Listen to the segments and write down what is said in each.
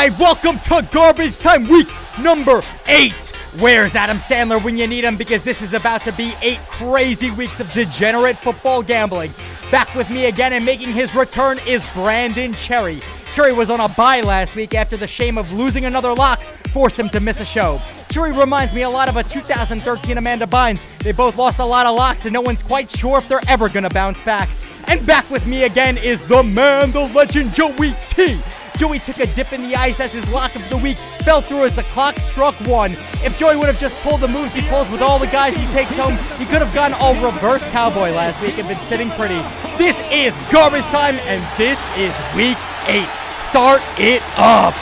right, welcome to Garbage Time week number 8. Where's Adam Sandler when you need him? Because this is about to be 8 crazy weeks of degenerate football gambling. Back with me again and making his return is Brandon Cherry. Cherry was on a bye last week after the shame of losing another lock forced him to miss a show. Cherry reminds me a lot of a 2013 Amanda Bynes. They both lost a lot of locks and no one's quite sure if they're ever gonna bounce back. And back with me again is the man, the legend, Joey T. Joey took a dip in the ice as his lock of the week fell through as the clock struck 1. If Joey would have just pulled the moves he pulls with all the guys he takes home, he could have gone all reverse cowboy last week and been sitting pretty. This is Garbage Time, and this is week 8. Start it up.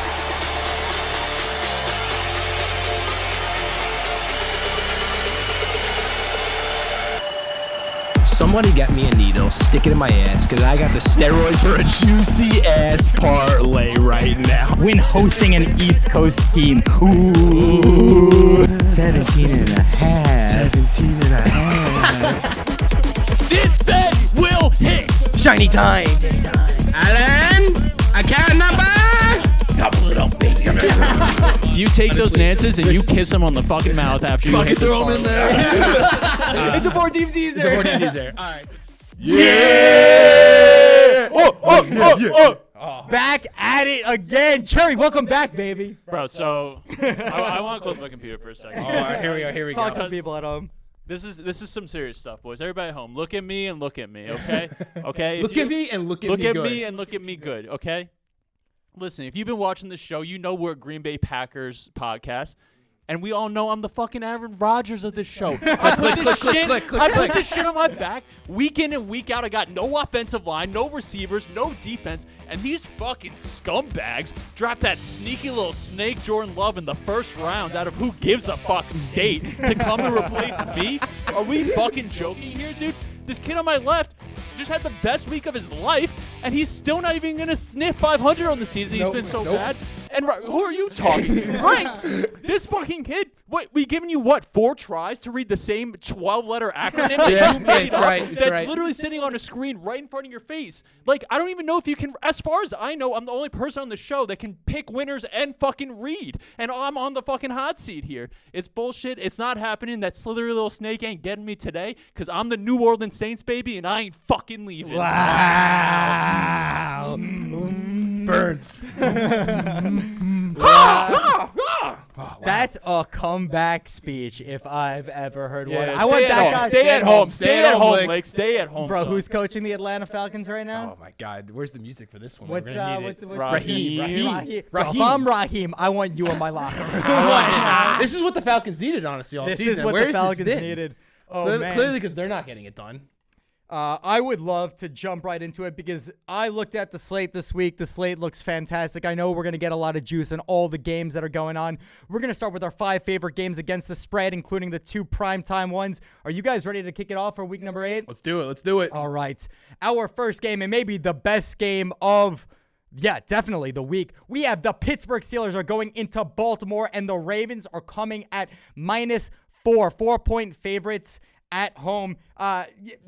Somebody get me a needle, stick it in my ass, because I got the steroids for a juicy ass parlay right now. When hosting an East Coast team. Ooh. 17 and a half. 17 and a half. This bet will hit. Shiny time. Alan, account number. Double it up, baby. You take those Nances and you kiss them on the fucking mouth after you hit throw them in there. It's a 4-team teaser. All right. Yeah! Oh. Back at it again. Cherry, welcome back, baby. Bro, so I want to close my computer for a second. All right, here we go. Talk to the people at home. This is some serious stuff, boys. Everybody at home, look at me and look at me, okay? Okay. Look at me and look at me good. Look at me and look at me good, okay? Listen, if you've been watching this show, you know we're a Green Bay Packers podcast. And we all know I'm the fucking Aaron Rodgers of this show. I put this shit on my back week in and week out. I got no offensive line, no receivers, no defense. And these fucking scumbags draft that sneaky little snake Jordan Love in the first round out of who gives a fuck state to come and replace me? Are we fucking joking here, dude? This kid on my left just had the best week of his life, and he's still not even going to sniff 500 on the season. He's been so bad. And who are you talking to? Right? This fucking kid, we giving you, 4 tries to read the same 12-letter acronym that you made up? That's literally sitting on a screen right in front of your face. Like, I don't even know if you can, as far as I know, I'm the only person on the show that can pick winners and fucking read. And I'm on the fucking hot seat here. It's bullshit. It's not happening. That slithery little snake ain't getting me today because I'm the New Orleans Saints, baby, and I ain't fucking leaving. Wow. Burn. That's a comeback speech if I've ever heard one. Yeah, I want that guy. Stay at home. Stay at home, Blake. Stay at home. Bro, son. Who's coaching the Atlanta Falcons right now? Oh my God, where's the music for this one? What's Raheem. If I'm Raheem, I want you in my locker room. This is what the Falcons needed, honestly, all season. This is what the Falcons needed. Oh, man. Clearly, because they're not getting it done. I would love to jump right into it because I looked at the slate this week. The slate looks fantastic. I know we're going to get a lot of juice in all the games that are going on. We're going to start with our 5 favorite games against the spread, including the 2 primetime ones. Are you guys ready to kick it off for week number 8? Let's do it. All right. Our first game, and maybe the best game of, definitely the week. We have the Pittsburgh Steelers are going into Baltimore, and the Ravens are coming at -4, 4-point favorites at home.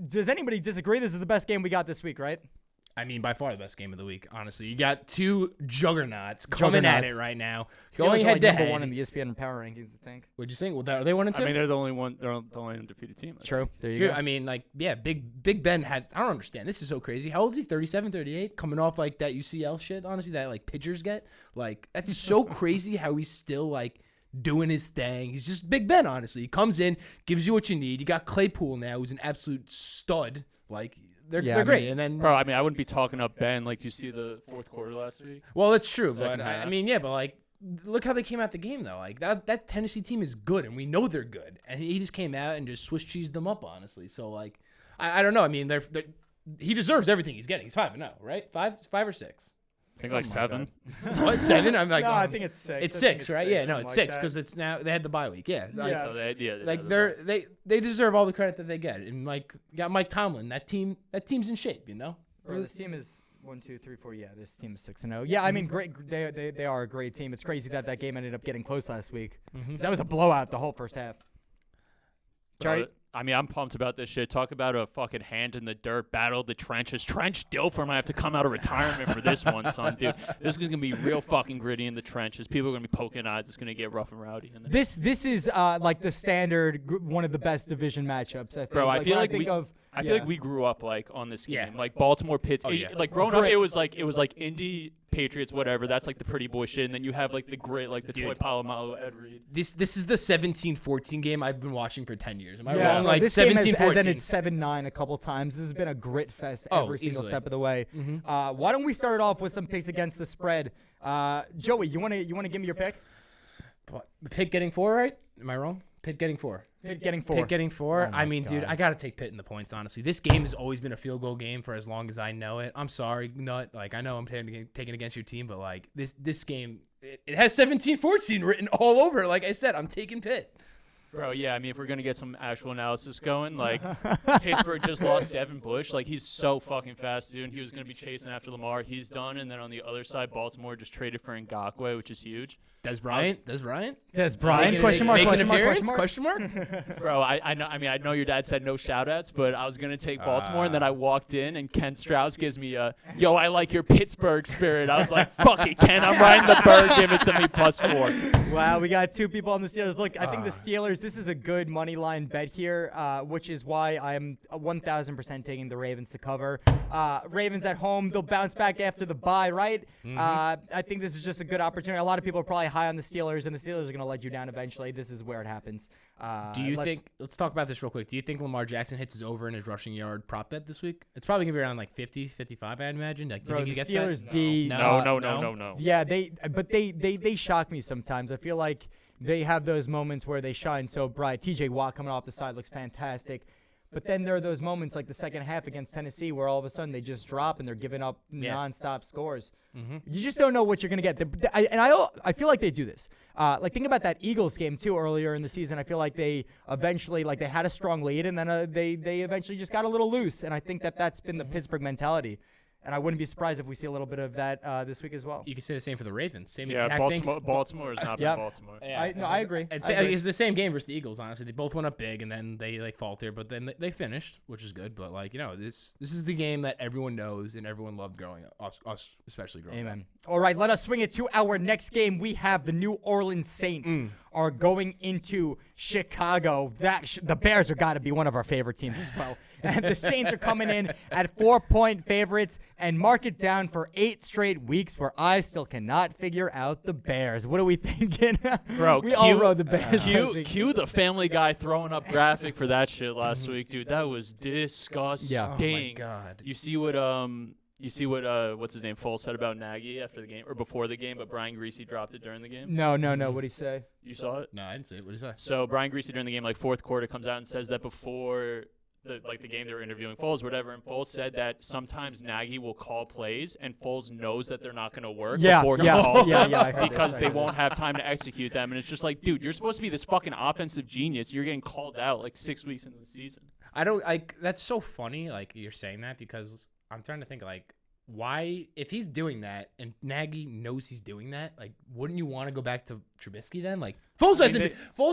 Does anybody disagree? This is the best game we got this week, right? I mean, by far the best game of the week, honestly. You got 2 juggernauts coming at it right now. Going head to head. Number 1 in the ESPN power rankings, I think. What'd you think? Well, are they 1 and 2? I mean, they're the only one. They're the only undefeated team. True. There you go. I mean, Big Ben has. I don't understand. This is so crazy. How old is he? 37, 38? Coming off like that UCL shit. Honestly, that like pitchers get. Like that's so crazy. How he's still like doing his thing. He's just Big Ben. Honestly, he comes in, gives you what you need. You got Claypool now, who's an absolute stud. Like. They're great. And then, bro, I mean, I wouldn't be talking up Ben like you see the fourth quarter last week. Well, that's true, Second but half. I mean, but like, look how they came out the game though. Like that Tennessee team is good, and we know they're good. And he just came out and just Swiss cheesed them up, honestly. So like, I don't know. I mean, he deserves everything he's getting. He's 5-0, right? 5 or 6. I think like 7. What, 7? I'm like, no, I think it's 6. It's 6, right? Yeah, no, it's 6 because it's now they had the bye week. Yeah, they deserve all the credit that they get. And like, you got Mike Tomlin. That team's in shape, you know. Bro, this team is 1, 2, 3, 4. Yeah, this team is 6-0. Yeah, I mean, great. They are a great team. It's crazy that game ended up getting close last week. That was a blowout the whole first half. Sorry. I mean, I'm pumped about this shit. Talk about a fucking hand in the dirt, battle of the trenches. Trench Dilfer might have to come out of retirement for this one, son, dude. This is going to be real fucking gritty in the trenches. People are going to be poking eyes. It's going to get rough and rowdy in there. This is like the standard, one of the best division matchups, I think. Bro, I feel like I feel yeah. like we grew up like on this game, Yeah. like Baltimore, Pittsburgh. yeah. Like growing up, it was like Indy, Patriots, whatever. That's like the pretty boy shit, and then you have like the grit, like the Troy Polamalu, Ed Reed. This is the 17-14 game I've been watching for 10 years. Am I Yeah, wrong? no, Like this game 17-14. has ended 7-9 a couple times. This has been a grit fest every single easily. step of the way. Why don't we start off with some picks against the spread? Joey, you wanna give me your pick? Pitt getting 4, right? Am I wrong? Pitt getting 4. Pitt getting 4. Pitt getting 4. Oh my I mean, dude, God. I gotta take Pitt in the points. Honestly, this game has always been a field goal game for as long as I know it. I'm sorry, Nut. Like I know I'm taking against your team, but like this game, it has 17-14 written all over it. Like I said, I'm taking Pitt. Bro, yeah, I mean, if we're going to get some actual analysis going, like, Pittsburgh just lost Devin Bush. Like, he's so fucking fast, dude. And he was going to be chasing after Lamar. He's done. And then on the other side, Baltimore just traded for Ngakoue, which is huge. Des Bryant? Des Bryant? Making Question mark? an Question mark? appearance? Question mark? Question mark? Bro, I know. I mean, I know your dad said no shout-outs, but I was going to take Baltimore. And then I walked in, and Ken Strauss gives me a, yo, I like your Pittsburgh spirit. I was like, fuck it, Ken. I'm riding the bird. Give it to me +4. Wow, we got two people on the Steelers. Look, I think the Steelers, this is a good money line bet here, which is why I'm 1,000% taking the Ravens to cover. Ravens at home, they'll bounce back after the bye, right? I think this is just a good opportunity. A lot of people are probably high on the Steelers, and the Steelers are going to let you down eventually. This is where it happens. Do you think, let's talk about this real quick. Do you think Lamar Jackson hits his over in his rushing yard prop bet this week? It's probably going to be around like 50, 55, I imagine. Like, do you Bro, think he the gets Steelers that? D. No. Yeah, they shock me sometimes. I feel like they have those moments where they shine so bright. TJ Watt coming off the side looks fantastic. But then there are those moments like the second half against Tennessee where all of a sudden they just drop and they're giving up nonstop scores. You just don't know what you're going to get. I feel like they do this. Like think about that Eagles game too earlier in the season. I feel like they eventually they had a strong lead and then they eventually just got a little loose. And I think that's been the Pittsburgh mentality. And I wouldn't be surprised if we see a little bit of that this week as well. You can say the same for the Ravens. Same Yeah, exact Baltimore, thing. Baltimore has not been Yep. Baltimore. Yeah, I agree. It's, I agree. it's the same game versus the Eagles, honestly. They both went up big, and then they faltered, but then they finished, which is good. But this is the game that everyone knows and everyone loved growing up, us especially growing up. Amen. All right, let us swing it to our next game. We have the New Orleans Saints are going into Chicago. The Bears are got to be one of our favorite teams as well. And the Saints are coming in at 4-point favorites, and mark it down for 8 straight weeks where I still cannot figure out the Bears. What are we thinking? Bro, we all rode the Bears. Cue the Family Guy throwing up graphic for that shit last week, dude. That was disgusting. Yeah. Oh my God. You see what what's his name Foles said about Nagy after the game or before the game, but Brian Greasy dropped it during the game. No. What'd he say? You saw it? No, I didn't say it. What did he say? So Brian Greasy during the game, like fourth quarter, comes out and says that before the game they were interviewing Foles, whatever, and Foles said that sometimes Nagy will call plays and Foles knows that they're not going to work before he calls them I heard because this, they won't have time to execute them. And it's just like, dude, you're supposed to be this fucking offensive genius. You're getting called out like 6 weeks into the season. That's so funny, like you're saying that, because I'm trying to think, like, why, if he's doing that and Nagy knows he's doing that, like, wouldn't you want to go back to Trubisky then? Like, Foles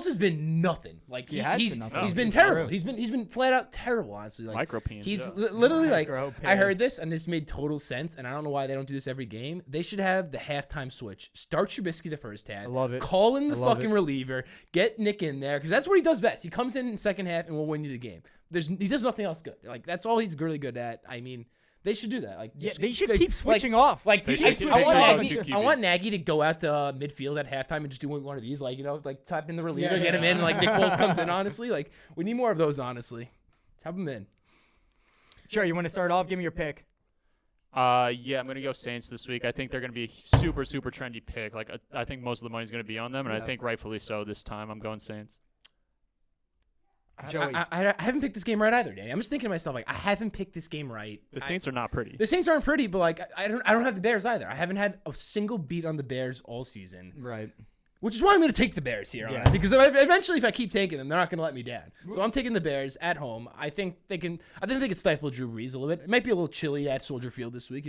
has been nothing. Like, he's been terrible. He's been flat out terrible, honestly. Like, Micro-peens, he's yeah. literally like, Micro-peens. I heard this and this made total sense, and I don't know why they don't do this every game. They should have the halftime switch. Start Trubisky the first half. I love it. Call in the I love fucking it. reliever. Get Nick in there, because that's what he does best. He comes in the second half and will win you the game. He does nothing else good. Like, that's all he's really good at. I mean, they should do that. Like, Yeah, they should keep switching off. Like, They I, should I, want have Nagy, two QBs. I want Nagy to go out to midfield at halftime and just do one of these, like, like type in the reliever, get him in, and like Nick Foles comes in. Honestly, like, we need more of those. Honestly, tap him in. Sure, you want to start off? Give me your pick. Yeah, I'm gonna go Saints this week. I think they're gonna be a super trendy pick. Like, I think most of the money's gonna be on them, and I think rightfully so this time. I'm going Saints. Joey. I haven't picked this game right either, Danny. I'm just thinking to myself, like, I haven't picked this game right. The Saints are not pretty. The Saints aren't pretty, but like, I don't have the Bears either. I haven't had a single beat on the Bears all season. Right. Which is why I'm going to take the Bears here, honestly, because eventually, if I keep taking them, they're not going to let me down. So I'm taking the Bears at home. I think they can stifle Drew Brees a little bit. It might be a little chilly at Soldier Field this week.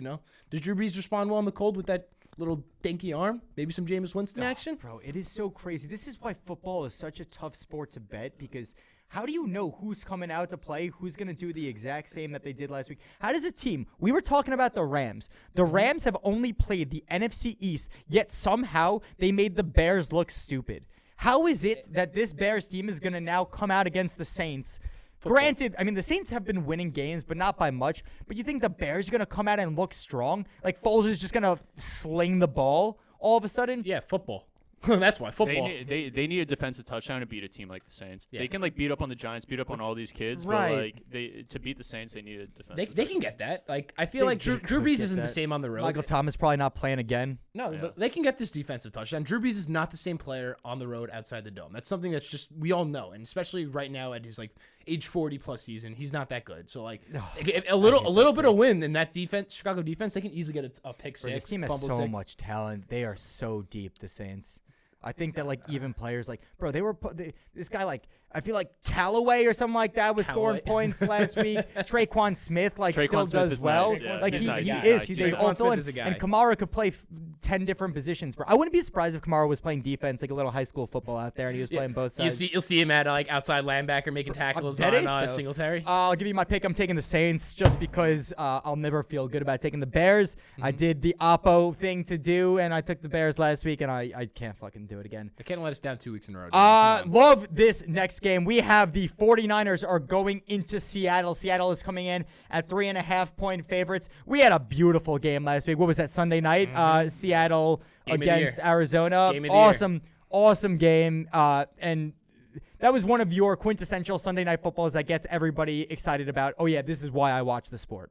Does Drew Brees respond well in the cold with that little dinky arm? Maybe some Jameis Winston action. Bro, it is so crazy. This is why football is such a tough sport to bet, because how do you know who's coming out to play, who's going to do the exact same that they did last week? How does a team, we were talking about the Rams. The Rams have only played the NFC East, yet somehow they made the Bears look stupid. How is it that this Bears team is going to now come out against the Saints? Granted, I mean, the Saints have been winning games, but not by much. But you think the Bears are going to come out and look strong? Like Foles is just going to sling the ball all of a sudden? Yeah, football. That's why football. They need a defensive touchdown to beat a team like the Saints. Yeah. They can like beat up on the Giants, beat up on all these kids, right. but like to beat the Saints, they need a defensive. They can get that. Like I feel like Drew Brees isn't the same on the road. Michael Thomas probably not playing again. No, but they can get this defensive touchdown. Drew Brees is not the same player on the road outside the dome. That's something that's just we all know, and especially right now at his like age 40 plus season, he's not that good. So like a little bit of win in that defense, Chicago defense, they can easily get a pick six. This team has so much talent. They are so deep. The Saints. I think that like even players like bro, this guy like I feel like Callaway or something like that was scoring points last week. Traquan Smith still does well. Nice, yeah. Like he's he nice. is. They also and Kamara could play 10 different positions. Bro, I wouldn't be surprised if Kamara was playing defense like a little high school football out there and he was playing both sides. You'll see him at like outside linebacker making tackles on Singletary. I'll give you my pick. I'm taking the Saints just because I'll never feel good about taking the Bears. I did the Oppo thing to do and I took the Bears last week and I can't fucking do it again. I can't let us down 2 weeks in a row. Love this next game. We have the 49ers are going into Seattle. Seattle is coming in at 3.5-point favorites. We had a beautiful game last week. What was that, Sunday night? Seattle game against Arizona. Game Awesome game. And that was one of your quintessential Sunday night footballs that gets everybody excited about, oh yeah, this is why I watch the sport.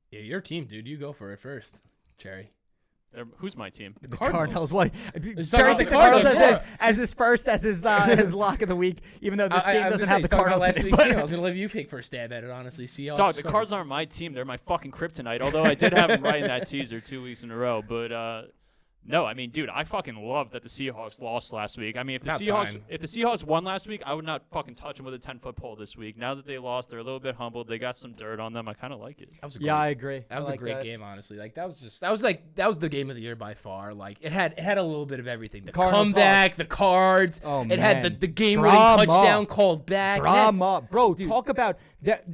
Yeah, your team, dude. You go for it first, Cherry. Who's my team? The Cardinals. What? Cherry took the Cardinals as his lock of the week, even though this game doesn't have the Cardinals in it. I was going to let you pick for a stab at it, honestly. Dog, the Cards aren't my team. They're my fucking kryptonite, although I did have them right in that teaser 2 weeks in a row. But no, I mean, dude, I fucking love that the Seahawks lost last week. I mean, if the Seahawks won last week, I would not fucking touch them with a 10-foot pole this week. Now that they lost, they're a little bit humbled. They got some dirt on them. I kind of like it. I agree. That was a great game, honestly. Like that was the game of the year by far. Like it had a little bit of everything. The comeback, the cards. Oh, it had the game-winning touchdown called back. Drama, bro. Dude, talk about that.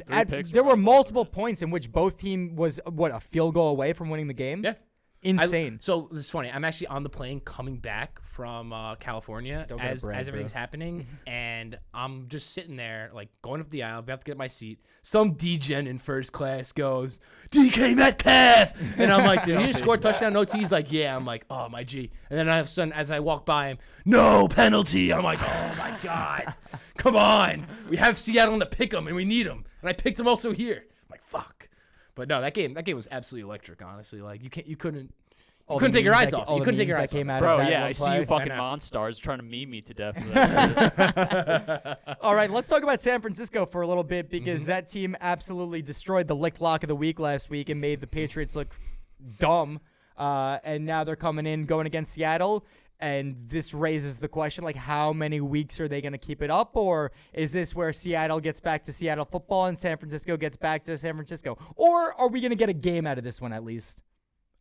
There were multiple points in which both team was a field goal away from winning the game. Yeah. Insane. So this is funny. I'm actually on the plane coming back from California as everything's happening, and I'm just sitting there, like going up the aisle, about to get my seat. Some D-gen in first class goes, DK Metcalf, and I'm like, did he just score a touchdown? No T. He's like, yeah. I'm like, oh my G. And then all of a sudden, as I walk by him, no penalty. I'm like, oh my god, come on. We have Seattle in the pick 'em, and we need him, and I picked him also here. I'm like, fuck. But no, that game was absolutely electric. Honestly, like you couldn't take your eyes off. You couldn't take your eyes off. Bro, yeah, I see you fucking monsters trying to meme me to death. All right, let's talk about San Francisco for a little bit because that team absolutely destroyed the lick lock of the week last week and made the Patriots look dumb. And now they're coming in, going against Seattle. And this raises the question, like, how many weeks are they going to keep it up? Or is this where Seattle gets back to Seattle football and San Francisco gets back to San Francisco? Or are we going to get a game out of this one at least?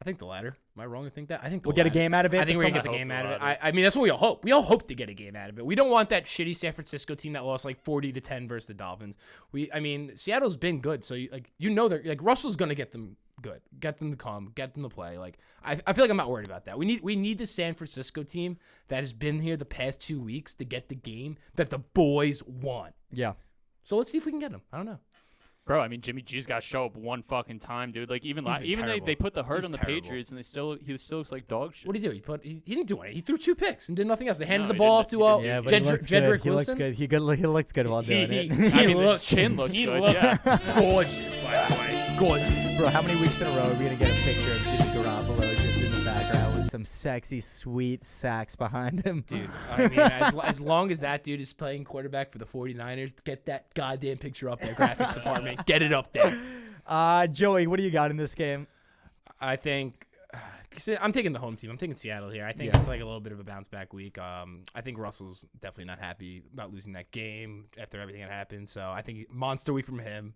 I think the latter. Am I wrong to think that? I think we'll get a game out of it. I think we're gonna get the game out of it. I mean, that's what we all hope. We all hope to get a game out of it. We don't want that shitty San Francisco team that lost like 40-10 versus the Dolphins. I mean, Seattle's been good, so they're like Russell's gonna get them good, get them to come, get them to play. Like I feel like I'm not worried about that. We need the San Francisco team that has been here the past 2 weeks to get the game that the boys want. Yeah. So let's see if we can get them. I don't know. Bro, I mean, Jimmy G's got to show up one fucking time, dude. Like even they put the hurt on the Patriots, and he still looks like dog shit. What did he do? He didn't do anything. He threw 2 picks and did nothing else. They handed the ball off to Jedrick Wilson. He looked good while doing it. His chin looks good. Yeah, gorgeous, by the way, gorgeous. Bro, how many weeks in a row are we gonna get a picture of Jimmy Garoppolo just in the background with some sexy, sweet sax behind him? Dude, I mean, as long as that dude is playing quarterback for the 49ers, get that goddamn picture up there, graphics department. Get it up there. Joey, what do you got in this game? I think I'm taking the home team. I'm taking Seattle here. I think it's like a little bit of a bounce back week. I think Russell's definitely not happy about losing that game after everything that happened. So I think monster week from him.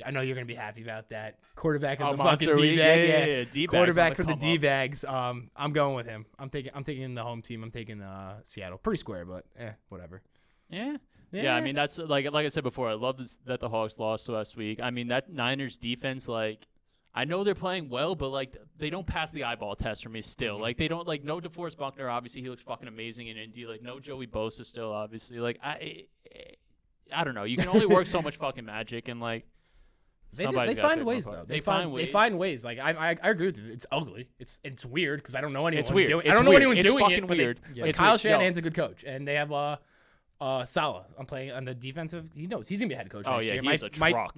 I know you're gonna be happy about that. Quarterback of the fucking D-bag. Yeah. Quarterback for the D-bags. I'm going with him. I'm taking the home team. I'm taking Seattle. Pretty square, but whatever. Yeah. Yeah, I mean that's like I said before. I love that the Hawks lost last week. I mean that Niners defense, like I know they're playing well, but like they don't pass the eyeball test for me still. Like they don't no DeForest Buckner. Obviously he looks fucking amazing in Indy. Like no Joey Bosa still. Obviously like I don't know. You can only work so much fucking magic and like. They find ways though. They find ways. Like I agree with you. It's ugly. It's weird because I don't know anyone. It's weird. I don't know anyone it's doing fucking it. Weird. Like Kyle Shanahan's a good coach, and they have Salah. I'm playing on the defensive. He knows he's gonna be a head coach. Oh next yeah, year. he's a truck.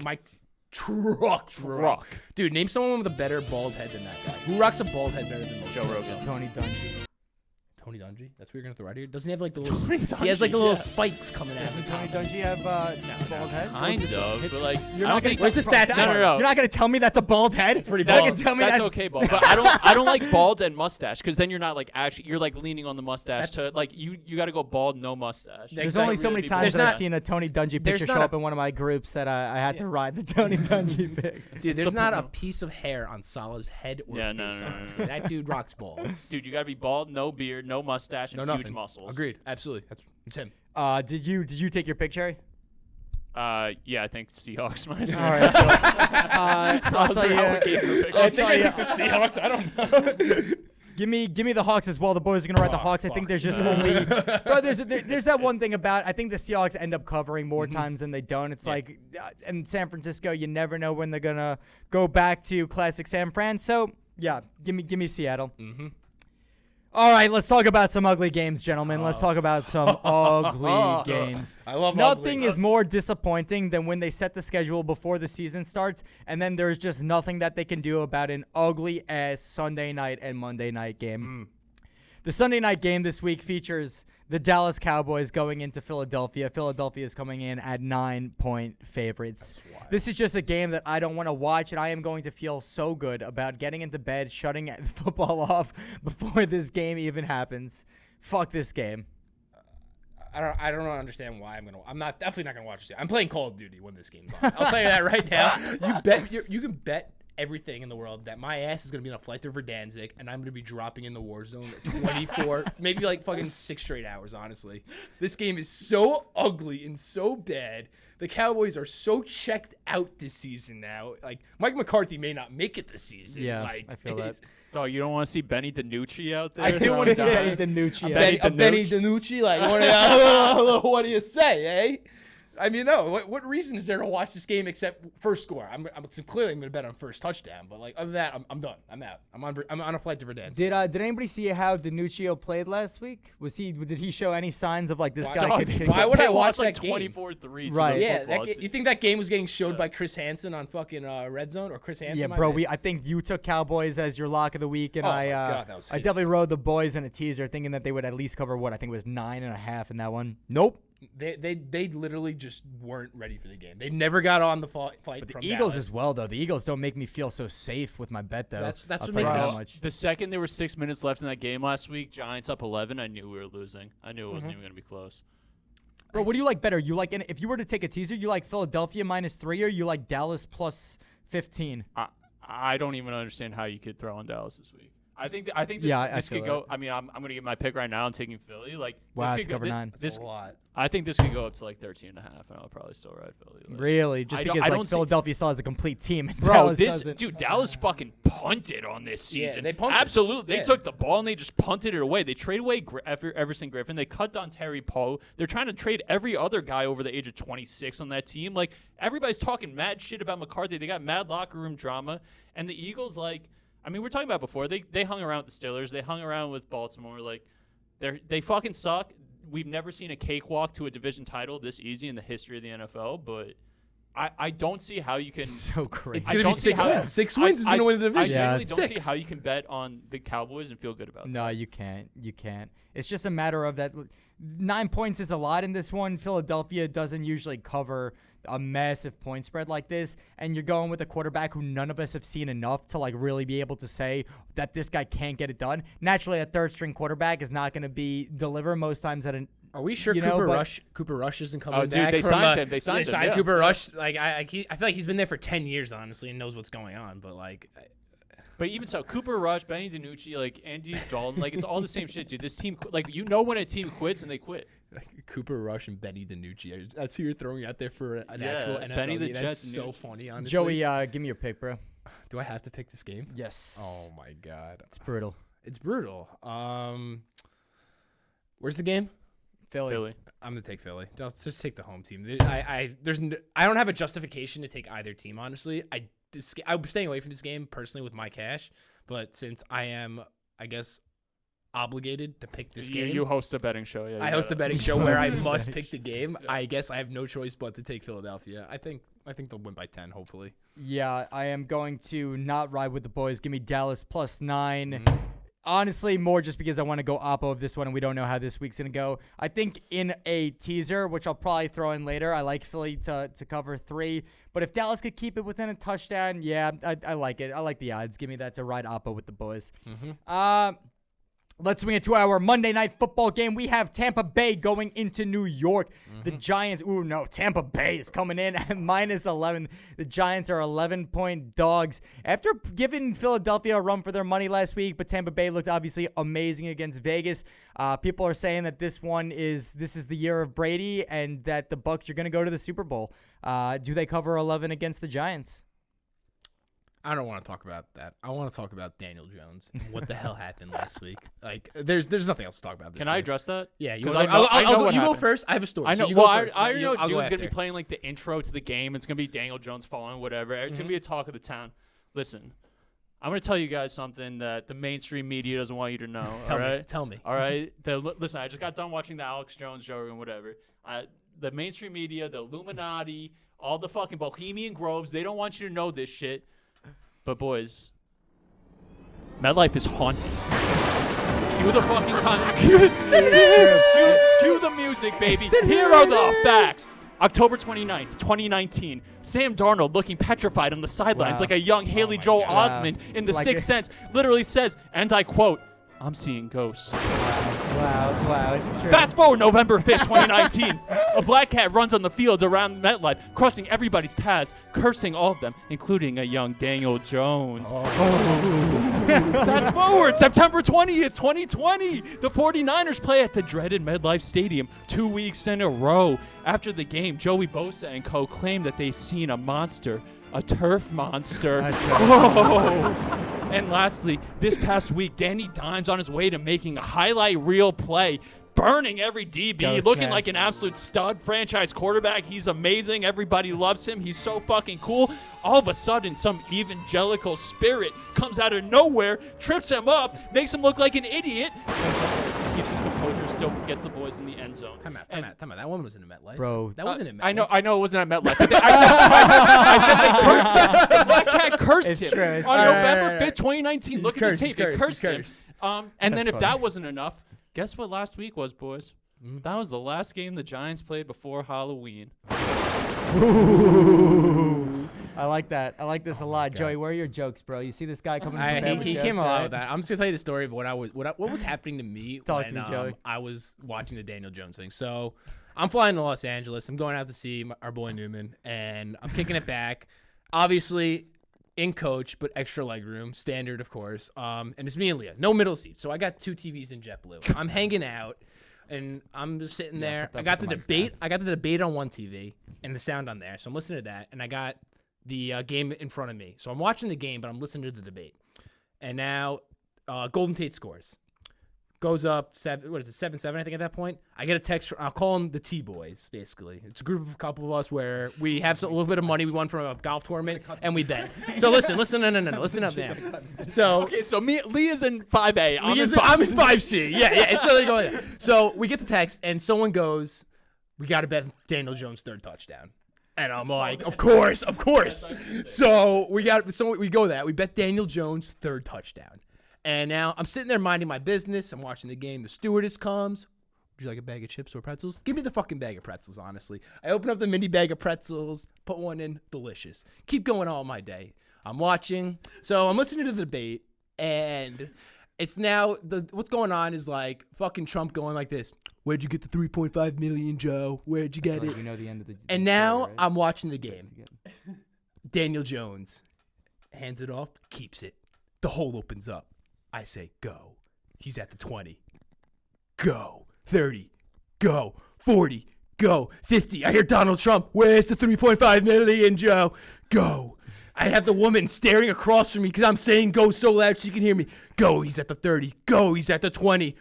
Truck. Dude, name someone with a better bald head than that guy. Who rocks a bald head better than most? Joe Rogan. Tony Dungy. Tony Dungy? That's what you're gonna throw right here. Doesn't he have like the little? Tony Dungy, He has like the little spikes coming out. Doesn't Tony Dungy have bald head? Kind of, but like You're I not don't think. Where's the stats? No. You're not gonna tell me that's a bald head? It's pretty You're not bald. gonna tell me That's okay, bald. But I don't like bald and mustache because then you're not like actually you're like leaning on the mustache to like you got to go bald, no mustache. There's only so many times that I've seen a Tony Dungy picture show not up in one of my groups that I had to ride the Tony Dungy pic. Dude, there's not a piece of hair on Salah's head or face. No. Honestly. That dude rocks bald. Dude, you got to be bald, no beard, no mustache, and huge muscles. Agreed. Absolutely. It's him. Did you take your pic, Cherry? Yeah, I think Seahawks minus. All right. I'll tell you. I think I took the Seahawks. I don't know. Give me the Hawks as well. The boys are gonna ride the Hawks. I think there's just only bro. There's that one thing about I think the Seahawks end up covering more times than they don't. It's like in San Francisco, you never know when they're gonna go back to classic San Fran. So yeah, give me Seattle. All right, let's talk about some ugly games, gentlemen. Let's talk about some ugly games. I love nothing is more disappointing than when they set the schedule before the season starts, and then there's just nothing that they can do about an ugly-ass Sunday night and Monday night game. The Sunday night game this week features the Dallas Cowboys going into Philadelphia. Philadelphia is coming in at 9-point favorites. This is just a game that I don't want to watch, and I am going to feel so good about getting into bed, shutting the football off before this game even happens. Fuck this game. I don't understand why I'm definitely not gonna watch this. I'm playing Call of Duty when this game's on. I'll tell you that right now. You can bet everything in the world that my ass is going to be on a flight through Verdansk and I'm going to be dropping in the war zone at 24, maybe like fucking 6 straight hours, honestly. This game is so ugly and so bad. The Cowboys are so checked out this season now. Like, Mike McCarthy may not make it this season. Yeah, like, I feel that. Dog, you don't want to see Benny DiNucci out there? I do want to see Benny DiNucci. Benny DiNucci? Like, what do you say, eh? I mean, no. What reason is there to watch this game except first score? I'm clearly going to bet on first touchdown, but like other than that, I'm done. I'm out. I'm on a flight to Verdansk. Did anybody see how DiNucci played last week? Did he show any signs of like this guy? Why would I watch like that game? 24-3? Right. Yeah. You think that game was getting showed by Chris Hansen on fucking Red Zone or Chris Hansen? Yeah, bro. I think you took Cowboys as your lock of the week, and my God, that was I definitely rode the boys in a teaser, thinking that they would at least cover what I think was 9.5 in that one. Nope. They literally just weren't ready for the game. They never got on the fight But from the Eagles Dallas. as well, though. The Eagles don't make me feel so safe with my bet, though. That's I'll what tell you makes that it- much. The second there were 6 minutes left in that game last week, Giants up 11, I knew we were losing. I knew it wasn't even going to be close. Bro, what do you like better? You like if you were to take a teaser, you like Philadelphia -3 or you like Dallas plus 15? I don't even understand how you could throw on Dallas this week. I think this, I this feel could go. I mean, I'm going to get my pick right now. I'm taking Philly. Like, Wow, this it's could go, cover 9. That's a lot. I think this could go up to like 13.5, and I'll probably still ride Philly. Like, Really? Just because like Philadelphia still has a complete team and Bro, Dallas doesn't. Dallas fucking punted on this season. they punted. Absolutely. Yeah. They took the ball and they just punted it away. They trade away Everson Griffin. They cut down Terry Poe. They're trying to trade every other guy over the age of 26 on that team. Like, everybody's talking mad shit about McCarthy. They got mad locker room drama. And the Eagles, like, I mean, we were talking about before. They hung around with the Steelers. They hung around with Baltimore. Like, they fucking suck. We've never seen a cakewalk to a division title this easy in the history of the NFL, but I don't see how you can. So crazy. It's going to be 6 wins. 6 wins is going to win the division. I genuinely don't 6. see how you can bet on the Cowboys and feel good about No, you can't. You can't. It's just a matter of that. 9 points is a lot in this one. Philadelphia doesn't usually cover a massive point spread like this, and you're going with a quarterback who none of us have seen enough to like really be able to say that this guy can't get it done. Naturally, a third string quarterback is not going to deliver most times at an. Are we sure Cooper Rush isn't coming back? Dude, they signed him. They signed him. Yeah. Cooper Rush. Like I feel like he's been there for 10 years, honestly, and knows what's going on. But like, But even so, Cooper Rush, Benny DiNucci, like Andy Dalton, like it's all the same shit, dude. This team, like when a team quits and they quit. Cooper Rush and Benny DiNucci. That's who you're throwing out there for an actual NFL Benny the game. Jets. That's so funny, honestly. Joey, give me your pick, bro. Do I have to pick this game? Yes. Oh my God, It's brutal. it's brutal. Where's the game? Philly. I'm gonna take Philly. Let's just take the home team. I don't have a justification to take either team. Honestly, I'm staying away from this game personally with my cash. But since I am, I guess, obligated to pick this game, You host a betting show. Yeah, I host a betting show where I must pick the game. Yeah. I guess I have no choice but to take Philadelphia. I think they'll win by 10, hopefully. Yeah, I am going to not ride with the boys. Give me Dallas +9. Mm-hmm. Honestly, more just because I want to go oppo of this one, and we don't know how this week's going to go. I think in a teaser, which I'll probably throw in later, I like Philly to cover 3. But if Dallas could keep it within a touchdown, yeah, I like it. I like the odds. Give me that to ride oppo with the boys. Mm-hmm. Let's swing it to our Monday Night Football game. We have Tampa Bay going into New York. The Giants, Tampa Bay is coming in at -11. The Giants are 11-point dogs. After giving Philadelphia a run for their money last week, but Tampa Bay looked obviously amazing against Vegas. People are saying that this is the year of Brady and that the Bucs are going to go to the Super Bowl. Do they cover 11 against the Giants? I don't want to talk about that. I want to talk about Daniel Jones. What the hell happened last week? Like, there's nothing else to talk about. Can I address that? Yeah, you. I know you go first. I have a story. I know. So you well, go first. I already know Doon's gonna after. be playing like the intro to the game. It's gonna be Daniel Jones falling, whatever. It's gonna be a talk of the town. Listen, I'm gonna tell you guys something that the mainstream media doesn't want you to know. Tell me. All right. Listen, I just got done watching the Alex Jones show and whatever. The mainstream media, the Illuminati, all the fucking Bohemian Groves, they don't want you to know this shit. But boys, MetLife is haunted. Cue the fucking cue the music, baby. Here are the facts. October 29th, 2019. Sam Darnold looking petrified on the sidelines like a young Haley Joel Osment in The Sixth Sense. Literally says, and I quote, "I'm seeing ghosts." Wow, it's true. Fast forward November 5th, 2019. A black cat runs on the fields around MetLife, crossing everybody's paths, cursing all of them, including a young Daniel Jones. Fast forward September 20th, 2020. The 49ers play at the dreaded MetLife Stadium 2 weeks in a row. After the game, Joey Bosa and co. claimed that they seen a monster, a turf monster. And lastly, this past week, Danny Dimes on his way to making a highlight reel play, burning every DB, looking like an absolute stud franchise quarterback. He's amazing. Everybody loves him. He's so fucking cool. All of a sudden, some evangelical spirit comes out of nowhere, trips him up, makes him look like an idiot, keeps his composure, still gets the boys in the end zone. Time out. That one wasn't a MetLife. Bro. That wasn't a MetLife. I know it wasn't at MetLife. I said they cursed him. The black cat cursed him. True, On November 5th, 2019. Look at the tape. It cursed him. And then if that wasn't enough, guess what last week was, boys? That was the last game the Giants played before Halloween. Ooh. I like that. I like this a lot. Joey, where are your jokes, bro? You see this guy coming from He came a lot with that. I'm just going to tell you the story of what was happening to me Talk to me, Joey. I was watching the Daniel Jones thing. So I'm flying to Los Angeles. I'm going out to see our boy Newman, and I'm kicking it back. Obviously, in coach, but extra leg room, standard, of course. And it's me and Leah. No middle seat. So I got 2 TVs in JetBlue. I'm hanging out, and I'm just sitting there. I got the debate. I got the debate on one TV and the sound on there. So I'm listening to that, and I got the game in front of me. So I'm watching the game, but I'm listening to the debate. And now Golden Tate scores. Goes up 7-7, I think, at that point. I get a text. I'll call them the T-Boys, basically. It's a group of a couple of us where we have a little bit of money we won from a golf tournament, and we bet. So listen, no. Listen up now. So Okay, so Leah's in 5A. I'm in 5C. Yeah, it's literally going there. So we get the text, and someone goes, "We got to bet Daniel Jones' 3rd touchdown." And I'm like, of course. So we go that. We bet Daniel Jones' 3rd touchdown. And now I'm sitting there minding my business. I'm watching the game. The stewardess comes. Would you like a bag of chips or pretzels? Give me the fucking bag of pretzels, honestly. I open up the mini bag of pretzels, put one in, delicious. Keep going all my day. I'm watching. So I'm listening to the debate, and it's now, what's going on is like fucking Trump going like this. Where'd you get the $3.5 million, Joe? Where'd you get it? You know the end of the And now story, right? I'm watching the game. Daniel Jones hands it off, keeps it. The hole opens up. I say, go. He's at the 20. Go. 30. Go. 40. Go. 50. I hear Donald Trump. Where's the 3.5 million, Joe? Go. I have the woman staring across from me because I'm saying go so loud she can hear me. Go. He's at the 30. Go. He's at the 20.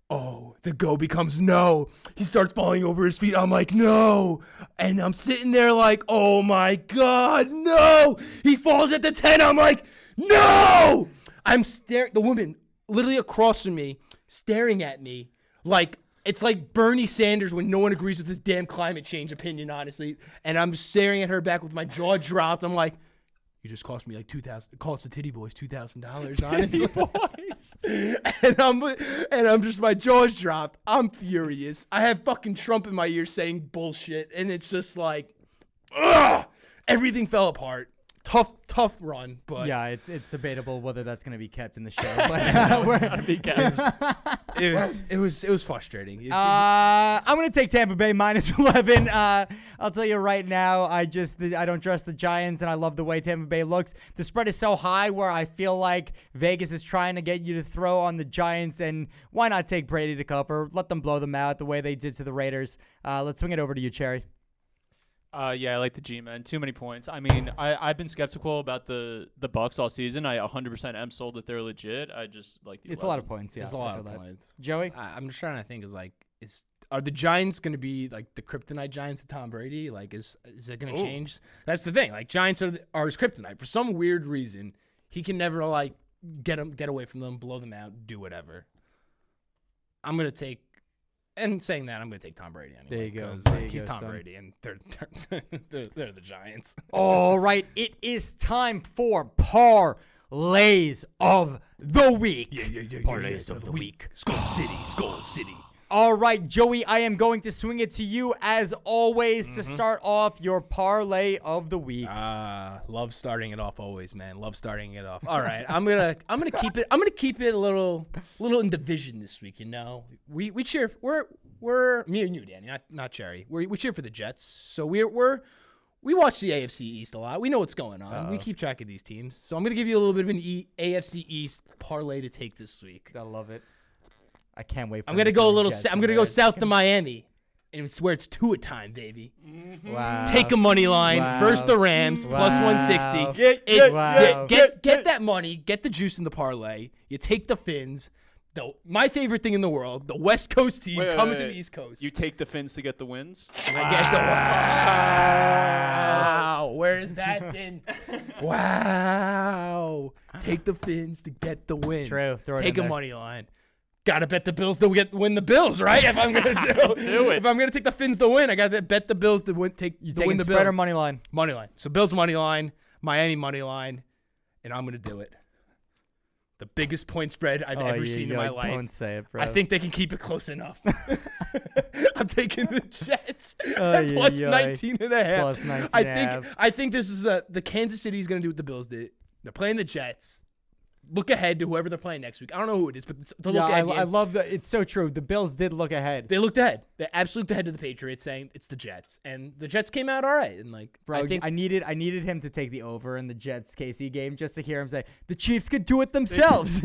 Oh, the go becomes no. He starts falling over his feet. I'm like, no. And I'm sitting there like, oh my God, no. He falls at the 10. I'm like, no. I'm staring. The woman literally across from me staring at me like it's like Bernie Sanders when no one agrees with his damn climate change opinion, honestly. And I'm staring at her back with my jaw dropped. I'm like, you just cost me like $2,000. Call us the Titty Boys, $2,000, honestly. Boys. and I'm just, my jaw's dropped. I'm furious. I have fucking Trump in my ear saying bullshit, and it's just like, ugh! Everything fell apart. Tough run, but Yeah, it's debatable whether that's going to be kept in the show. It's But gotta be kept. it was frustrating. I'm going to take Tampa Bay -11. I'll tell you right now, I don't trust the Giants, and I love the way Tampa Bay looks. The spread is so high where I feel like Vegas is trying to get you to throw on the Giants, and why not take Brady to cover? Let them blow them out the way they did to the Raiders. Let's swing it over to you, Cherry. Yeah, I like the G-men. Too many points. I mean, I've been skeptical about the Bucks all season. I 100% am sold that they're legit. I just like the It's 11. a lot of points, yeah. It's a I lot feel of that. points. Joey? I'm just trying to think. Are the Giants going to be like the kryptonite Giants of Tom Brady? Like, is it going to change? That's the thing. Like, Giants are his kryptonite for some weird reason. He can never like get away from them, blow them out, do whatever. I'm gonna take. And saying that, I'm going to take Tom Brady anyway. There you go. 'cause, There you he's go, Tom son. Brady, and they're the Giants. All right, it is time for parlays of the week. Parlays of the week. Skull City. All right, Joey, I am going to swing it to you as always to start off your parlay of the week. Love starting it off always, man. Love starting it off. All right, I'm gonna keep it a little in division this week. You know, we cheer. We're me and you, Danny, not Cherry. We cheer for the Jets. So we watch the AFC East a lot. We know what's going on. We keep track of these teams. So I'm gonna give you a little bit of an AFC East parlay to take this week. I love it. I can't wait for I'm gonna go south to Miami, and it's where it's 2 a time, baby. Wow. Take a money line versus the Rams plus 160. Get that money, get the juice in the parlay. You take the Fins. My favorite thing in the world, the West Coast team coming to the East Coast. You take the Fins to get the wins? Wow. Where has that been? Wow. Take the Fins to get the wins. true. Throw it Take in a there. money line. Gotta bet the Bills to win the Bills, right? If I'm gonna Do it. If I'm gonna take the Fins to win, I gotta bet the Bills to win. You win taking the spread or Bills. money line? Money line. So Bills money line, Miami money line, and I'm gonna do it. The biggest point spread I've ever seen in my life. Don't say it, bro. I think they can keep it close enough. I'm taking the Jets Ay, at plus ay, ay. 19 and a half. Plus 19 and a half. I think this is the Kansas City is going to do what the Bills did. They're playing the Jets. Look ahead to whoever they're playing next week. I don't know who it is, but to look ahead. I love that. It's so true. The Bills did look ahead. They looked ahead. They absolutely looked ahead to the Patriots, saying it's the Jets, and the Jets came out all right. And like, Bro, I needed him to take the over in the Jets KC game just to hear him say the Chiefs could do it themselves.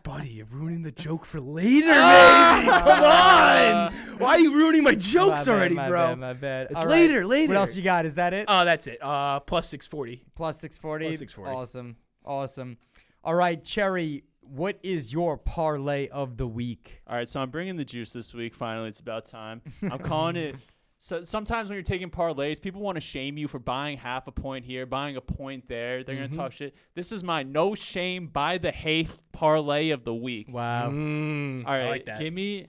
buddy, you're ruining the joke for later, baby. Come on. Why are you ruining my jokes already, bro? My bad. It's All later. What else you got? Is that it? Oh, that's it. Plus 640. Plus 640. Plus 640. Awesome. All right, Cherry, what is your parlay of the week? All right, so I'm bringing the juice this week. Finally, it's about time. I'm calling it. So sometimes when you're taking parlays, people want to shame you for buying half a point here, buying a point there. They're going to talk shit. This is my no shame buy the Hafe parlay of the week. Wow. All right, I like that. give me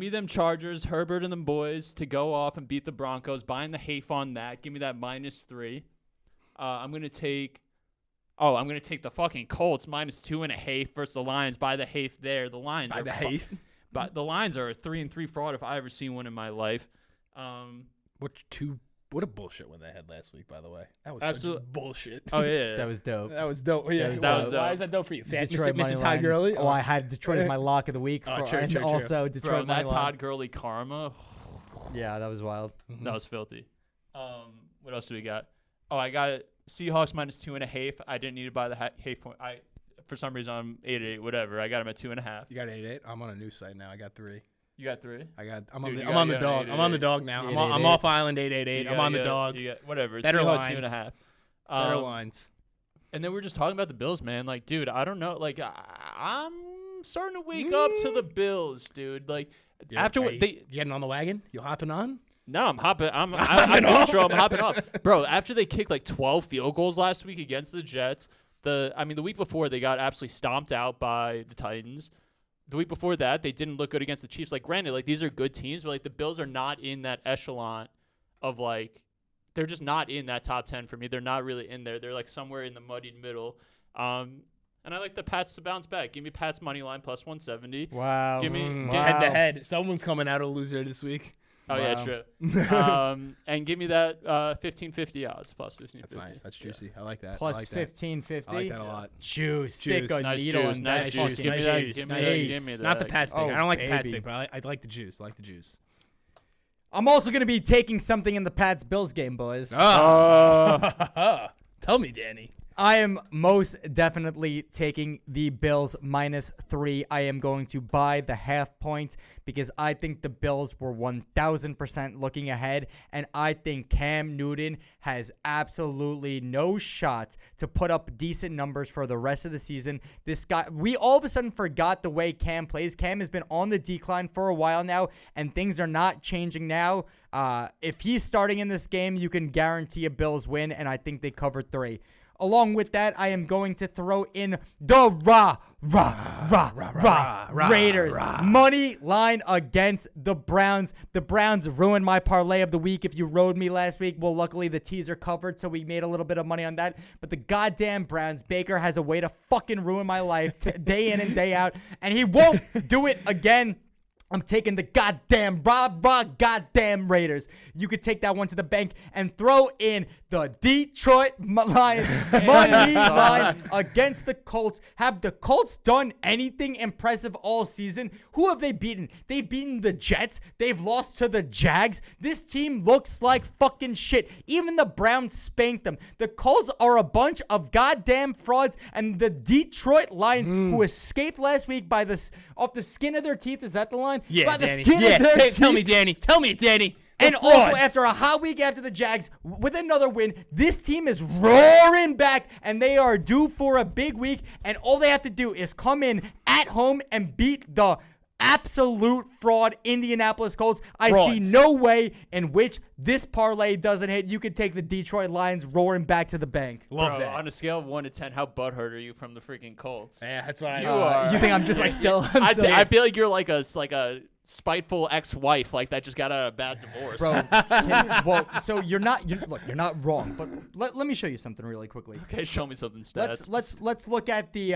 them Chargers, Herbert and them boys to go off and beat the Broncos. Buying the Hafe on that. Give me that -3. I'm going to take the fucking Colts -2.5 versus the Lions. Buy the Hafe there. The Lions By are the Hafe. But the Lions are a 3-3 fraud if I ever seen one in my life. What a bullshit one they had last week, by the way. That was Absolute- such bullshit. Oh yeah, That was dope. That was dope. Yeah, That was dope. Why is that dope for you? Detroit money Mr. Todd line. Gurley? Oh, I had Detroit as my lock of the week. Oh, for, true, and true, true. also Detroit bro, money that line. Todd Gurley karma, Yeah, that was wild. that was filthy. What else do we got? Oh, I got Seahawks -2.5. I didn't need to buy the Hafe point. for some reason I'm 8-8, whatever. I got them at 2.5. You got 8-8. I'm on a new site now. I got 3. You got 3? I'm Dude, on the you got dog. an I'm on the 8-8. dog now. Yeah, I'm 8-8. off island 8-8. I'm on the dog. You got whatever. Better Seahawks lines. 2.5. Better lines. And then we're just talking about the Bills, man. Like, dude, I don't know. Like, I'm starting to wake up to the Bills, dude. Like, after what You getting on the wagon? You hopping on? No, I'm hopping. I'm neutral. I'm hopping off, bro. After they kicked like 12 field goals last week against the Jets, the week before they got absolutely stomped out by the Titans. The week before that, they didn't look good against the Chiefs. Like, granted, like these are good teams, but like the Bills are not in that echelon of like, they're just not in that top 10 for me. They're not really in there. They're like somewhere in the muddied middle. And I like the Pats to bounce back. Give me Pats money line plus 170. Wow. Give me Head to head. Someone's coming out a loser this week. Oh, Wow. yeah, true. And give me that 1550 odds, plus 1550. That's nice. That's juicy. I like that. Plus I like that. 1550. I like that a lot. Juice. Stick a Nice needle juice, in nice that juice. fucking Give me that, juice. give me Nice. that, give me that. Not the Pats pick. Oh, I don't like the Pats baby. pick, but I like the juice. I like the juice. I'm also going to be taking something in the Pats-Bills game, boys. Tell me, Danny. I am most definitely taking the Bills -3. I am going to buy the half point because I think the Bills were 1,000% looking ahead, and I think Cam Newton has absolutely no shot to put up decent numbers for the rest of the season. This guy, we all of a sudden forgot the way Cam plays. Cam has been on the decline for a while now, and things are not changing now. If he's starting in this game, you can guarantee a Bills win, and I think they cover 3. Along with that, I am going to throw in the Raiders. Money line against the Browns. The Browns ruined my parlay of the week. If you rode me last week, well, luckily the teaser covered, so we made a little bit of money on that. But the goddamn Browns, Baker has a way to fucking ruin my life day in and day out, and he won't do it again. I'm taking the goddamn goddamn Raiders. You could take that one to the bank and throw in the Detroit Lions money line against the Colts. Have the Colts done anything impressive all season? Who have they beaten? They've beaten the Jets. They've lost to the Jags. This team looks like fucking shit. Even the Browns spanked them. The Colts are a bunch of goddamn frauds, and the Detroit Lions, who escaped last week by off the skin of their teeth, is that the line? Yeah, By the Danny. skin of their teeth. Tell me, Danny. Tell me, Danny. And also, after a hot week after the Jags, with another win, this team is roaring back, and they are due for a big week. And all they have to do is come in at home and beat the absolute fraud Indianapolis Colts. I see no way in which this parlay doesn't hit. You could take the Detroit Lions roaring back to the bank. Love that. On a scale of 1 to 10, how butthurt are you from the freaking Colts? Yeah, that's what You are. You think I'm just like still? I feel like you're like a spiteful ex-wife like that just got out of a bad divorce. Bro, so you're not wrong, but let me show you something really quickly. Okay, show me something stats. Let's look at the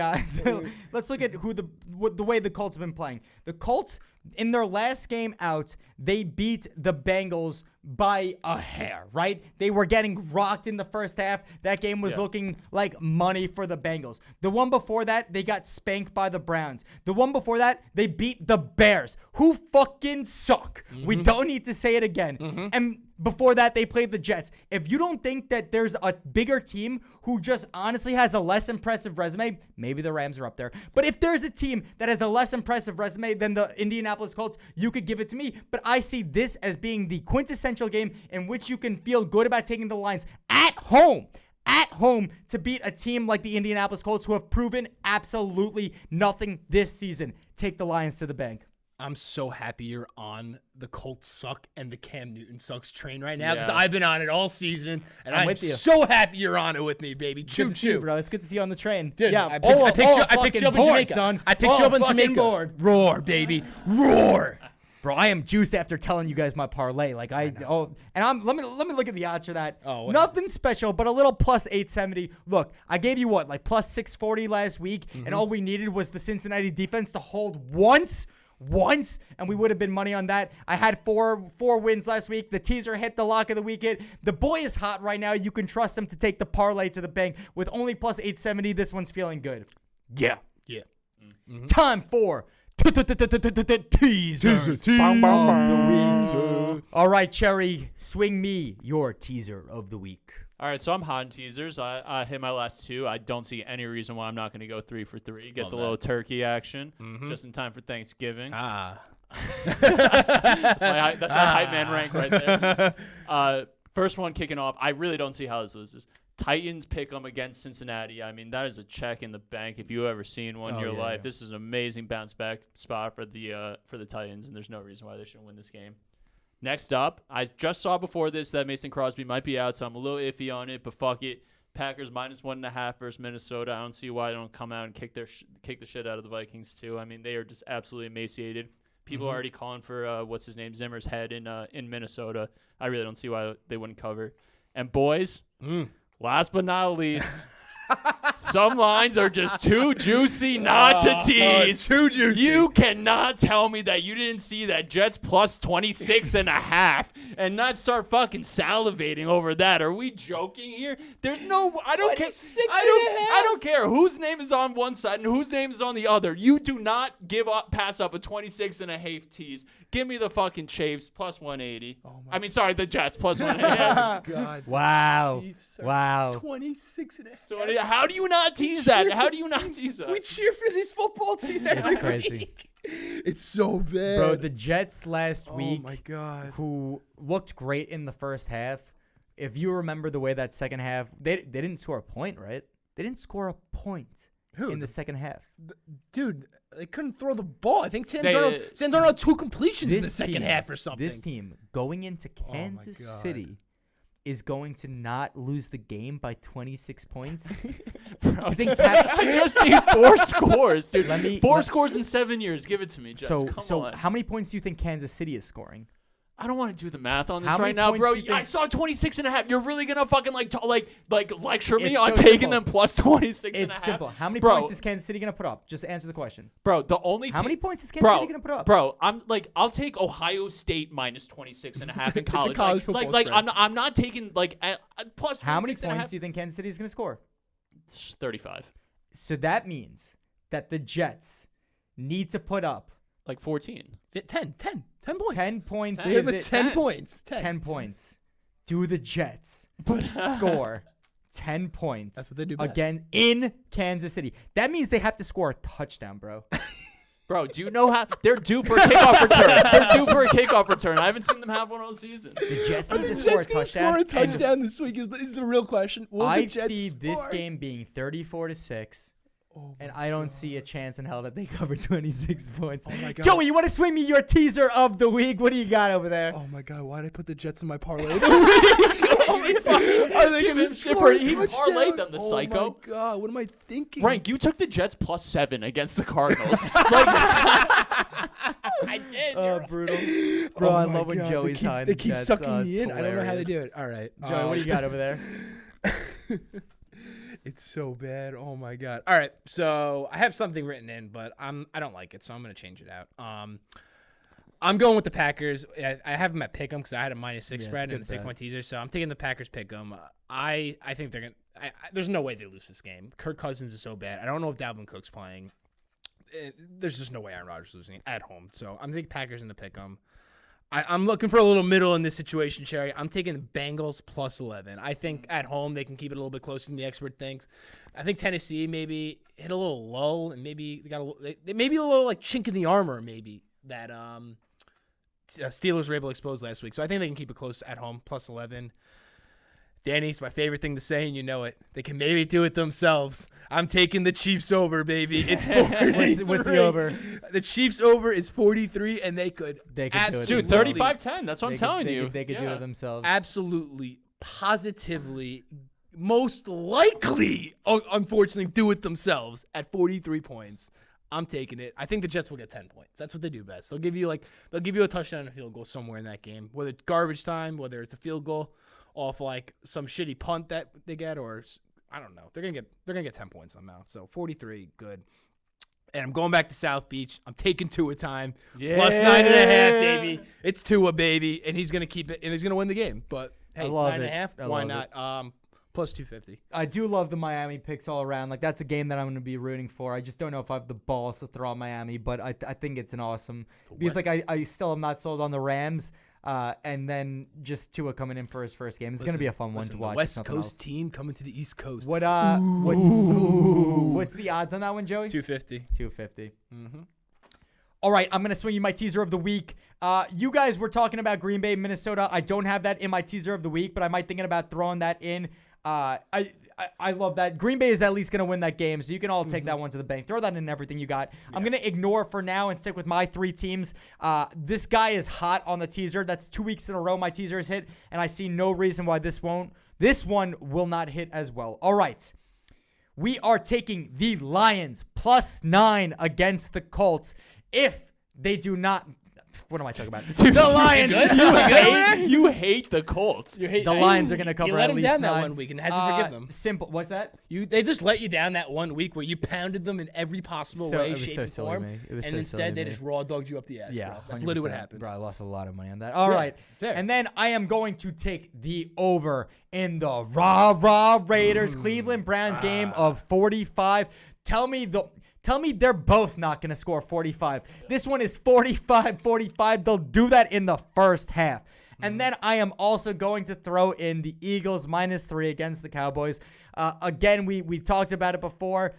let's look at the way the Colts have been playing. The Colts in their last game out, they beat the Bengals by a hair, right? They were getting rocked in the first half. That game was looking like money for the Bengals. The one before that, they got spanked by the Browns. The one before that, they beat the Bears, who fucking suck. We don't need to say it again. And before that, they played the Jets. If you don't think that there's a bigger team who just honestly has a less impressive resume, maybe the Rams are up there. But if there's a team that has a less impressive resume than the Indianapolis Colts, you could give it to me. But I see this as being the quintessential game in which you can feel good about taking the Lions at home to beat a team like the Indianapolis Colts, who have proven absolutely nothing this season. Take the Lions to the bank. I'm so happy you're on the Colts suck and the Cam Newton sucks train right now, because Yeah. I've been on it all season, and I'm I'm with you. so happy you're on it with me, baby. Choo Good to see you, choo. bro. It's good to see you on the train. Dude, yeah, I picked you up in Jamaica, son. I picked you up in fucking Jamaica. board. Roar, baby, roar. Bro, I am juiced after telling you guys my parlay. Like let me look at the odds for that. Oh, what? Nothing special, but a little plus 870. Look, I gave you what, like plus 640 last week, and all we needed was the Cincinnati defense to hold once, and we would have been money on that. I had four wins last week. The teaser hit, the lock of the week hit. The boy is hot right now. You can trust him to take the parlay to the bank with only plus 870. This one's feeling good. Yeah. Time for teasers of the week. All right, Cherry, swing me your teaser of the week. All right, so I'm hot in teasers. I hit my last 2. I don't see any reason why I'm not going to go 3 for 3. Get the little turkey action just in time for Thanksgiving. That's my hype man rank right there. First one kicking off. I really don't see how this loses. Titans pick them against Cincinnati. I mean, that is a check in the bank if you've ever seen one in your life. Yeah. This is an amazing bounce back spot for the Titans, and there's no reason why they shouldn't win this game. Next up, I just saw before this that Mason Crosby might be out, so I'm a little iffy on it, but fuck it. Packers -1.5 versus Minnesota. I don't see why they don't come out and kick the shit out of the Vikings too. I mean, they are just absolutely emaciated. People are already calling for Zimmer's head in Minnesota. I really don't see why they wouldn't cover. And boys, last but not least, some lines are just too juicy not to tease. Too juicy. You cannot tell me that you didn't see that Jets plus 26.5 and not start fucking salivating over that. Are we joking here? There's no. I don't care. I don't care whose name is on one side and whose name is on the other. You do not pass up a 26.5 tease. Give me the fucking Chaves plus 180. The Jets plus 180. Oh, God. Wow. Wow. 26.5. So how do you not tease that? How do you not tease that? We cheer for this football team every It's crazy. week. It's so bad. Bro, the Jets last week, my God, who looked great in the first half, if you remember the way that second half, they didn't score a point, right? They didn't score a point in the second half. Dude, they couldn't throw the ball. I think Sam Darnold had 2 completions in the second half or something. This team going into Kansas City is going to not lose the game by 26 points. Bro, I just need 4 scores, dude. 4 scores in 7 years. Give it to me, Jets. So how many points do you think Kansas City is scoring? I don't want to do the math on this right now, bro. I saw 26.5. You're really gonna fucking lecture me on taking them plus 26.5? It's simple. How many points is Kansas City gonna put up? Just answer the question, bro. How many points is Kansas City gonna put up, bro? I'll take Ohio State minus 26.5 in college. It's a college football spread. I'm not taking plus. How many points do you think Kansas City is gonna score? 35. So that means that the Jets need to put up 14. 10 points. 10 points. 10 points. 10 points. Do the Jets score 10 points? That's what they do best. Again in Kansas City. That means they have to score a touchdown, bro. Bro, do you know how they're due for a kickoff return? They're due for a kickoff return. I haven't seen them have one all season. The Jets need to score a touchdown. Score a touchdown this week is the real question. I see this game being 34-6. And I don't see a chance in hell that they cover 26 points. Oh my God. Joey, you want to swing me your teaser of the week? What do you got over there? Oh my God, why did I put the Jets in my parlay? Are they going to score? He parlayed them, the psycho. Oh my God, what am I thinking? Frank, you took the Jets plus 7 against the Cardinals. I did. Oh, brutal. Bro, I love when Joey's high. They keep sucking me in. I don't know how they do it. All right. Joey, what do you got over there? It's so bad. Oh my God. All right. So I have something written in, but I don't like it, so I'm gonna change it out. I'm going with the Packers. I have them at pick'em because I had a -6 spread and a 6-point teaser, so I'm taking the Packers pick'em. I think they're gonna. There's no way they lose this game. Kirk Cousins is so bad. I don't know if Dalvin Cook's playing. There's just no way Aaron Rodgers is losing at home. So I'm taking Packers in the pick'em. I'm looking for a little middle in this situation, Sherry. I'm taking the Bengals plus 11. I think at home they can keep it a little bit closer than the expert thinks. I think Tennessee maybe hit a little low and maybe they maybe a little like chink in the armor maybe that Steelers were able to expose last week. So I think they can keep it close at home plus 11. Danny, it's my favorite thing to say, and you know it. They can maybe do it themselves. I'm taking the Chiefs over, baby. It's 43. What's the over? The Chiefs over is 43, and they could absolutely. Dude, 35-10. That's what I'm telling you. They could do it themselves. Absolutely, positively, most likely, unfortunately, do it themselves at 43 points. I'm taking it. I think the Jets will get 10 points. That's what they do best. They'll give you a touchdown and a field goal somewhere in that game, whether it's garbage time, whether it's a field goal off like some shitty punt that they get, or I don't know. They're gonna get 10 points somehow. So 43, good. And I'm going back to South Beach. I'm taking Tua time. Yeah. Plus 9.5, baby. It's Tua, baby, and he's gonna keep it and he's gonna win the game. But hey, 9.5, why not? Plus 250. I do love the Miami picks all around. Like that's a game that I'm going to be rooting for. I just don't know if I have the balls to throw on Miami, but I think it's an awesome because like I still am not sold on the Rams. And then just Tua coming in for his first game. It's going to be a fun one to watch. The West Coast team coming to the East Coast. What's the odds on that one, Joey? 250. 250. Mm-hmm. All right, I'm going to swing you my teaser of the week. You guys were talking about Green Bay, Minnesota. I don't have that in my teaser of the week, but I might thinking about throwing that in. I love that. Green Bay is at least going to win that game, so you can all take that one to the bank. Throw that in everything you got. Yeah. I'm going to ignore for now and stick with my 3 teams. This guy is hot on the teaser. That's 2 weeks in a row my teaser is hit, and I see no reason why this one will not hit as well. All right. We are taking the Lions +9 against the Colts. If they do not... What am I talking about? Dude, the Lions. You hate the Colts. The Lions are going to cover at least 9. You let them down that 1 week and had to forgive them. Simple. What's that? They just let you down that 1 week where you pounded them in every possible way, shape, and form. And instead, they just raw dogged you up the ass. Yeah, bro. That's literally what happened. Bro, I lost a lot of money on that. All right. Fair. And then I am going to take the over in the rah Raiders Cleveland Browns game of 45. Tell me they're both not going to score 45. This one is 45-45. They'll do that in the first half. And then I am also going to throw in the Eagles -3 against the Cowboys. Again, we talked about it before.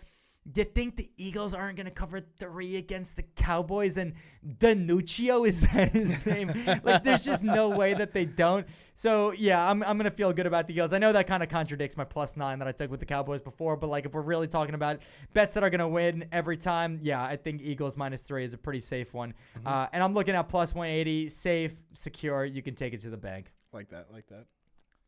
Do you think the Eagles aren't going to cover 3 against the Cowboys? And Danuccio, is that his name? Like, there's just no way that they don't. So, yeah, I'm going to feel good about the Eagles. I know that kind of contradicts my +9 that I took with the Cowboys before, but, like, if we're really talking about bets that are going to win every time, yeah, I think Eagles -3 is a pretty safe one. And I'm looking at +180, safe, secure. You can take it to the bank. Like that.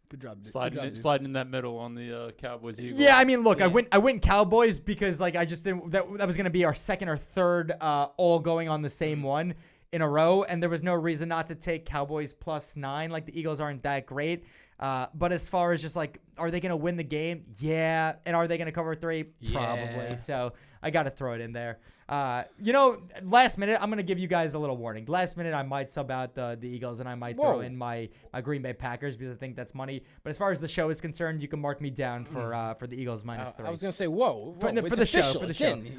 Good job, dude. Sliding in that middle on the Cowboys. Eagles. Yeah, I mean, look, I went Cowboys because like I just didn't that was gonna be our second or third all going on the same one in a row, and there was no reason not to take Cowboys +9. Like the Eagles aren't that great, but as far as just like, are they gonna win the game? Yeah, and are they gonna cover 3? Probably. So I got to throw it in there. Last minute, I'm going to give you guys a little warning. Last minute, I might sub out the Eagles, and I might throw in my Green Bay Packers because I think that's money. But as far as the show is concerned, you can mark me down for the Eagles -3. I was going to say, whoa. For the show.